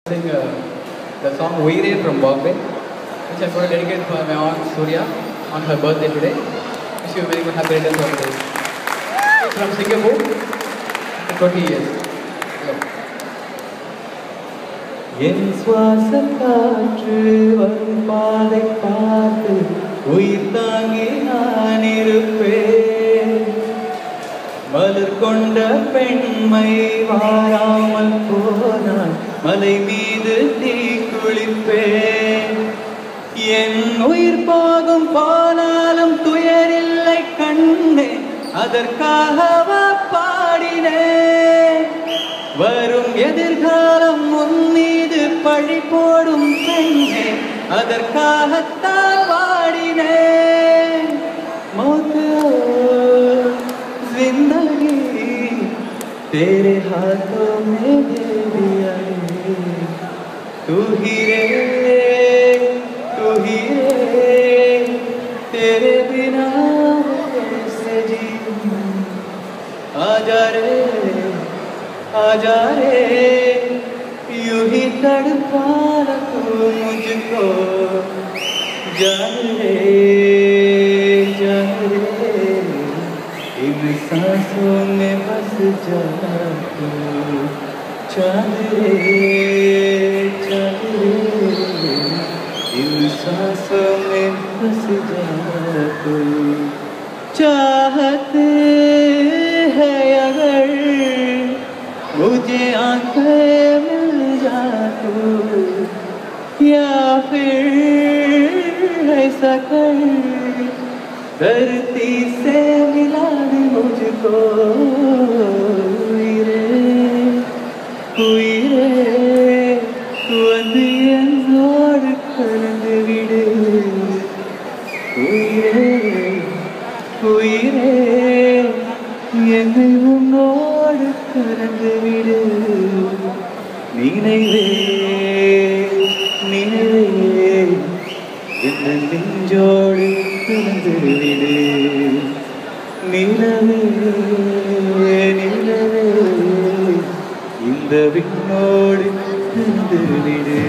Sing the song Uire from Bombay, which I'm going to dedicate for my aunt Surya on her birthday today. Wish you a very good happy returns of the day. From Singapore, after 20 years. என் சுவாச காற்று வரும் பாதை பார்த்து உயிர் தாங்கி நான் இருப்பேன். மலர் கொண்ட பெண்மை வாராமல் போனால் மலை மீது தீ குளிப்பேன். என் உயிர் போகும் போனாலும் துயரில்லை கண்ணே, அதற்காக பாடினேன். வரும் எதிர்காலம் உன் மீது பழி போடும் பெண்ணே, அதற்காகத்தான் பாடினேன். जिंदगी तेरे हाथों में दे दिया है, तू ही रे तेरे बिना कैसे जीऊं. आजा रे यूं ही तड़पा तू मुझको, जान रे इन सांसों में बस जा तू. चांद रे इन सांसों में बस जा तू. चाहते है अगर मुझे आंखें मिल जा तू, या फिर ऐसा कर धरती से मिला दे मुझको. உயிரே வந்து என்னோடு கலந்து விடு. உயிரே என்னை உன்னோடு கலந்து விடு. நினைவே இந்த நெஞ்சோடு கலந்து விடு. நிலவே இந்த விண்ணோடு கலந்து விடு.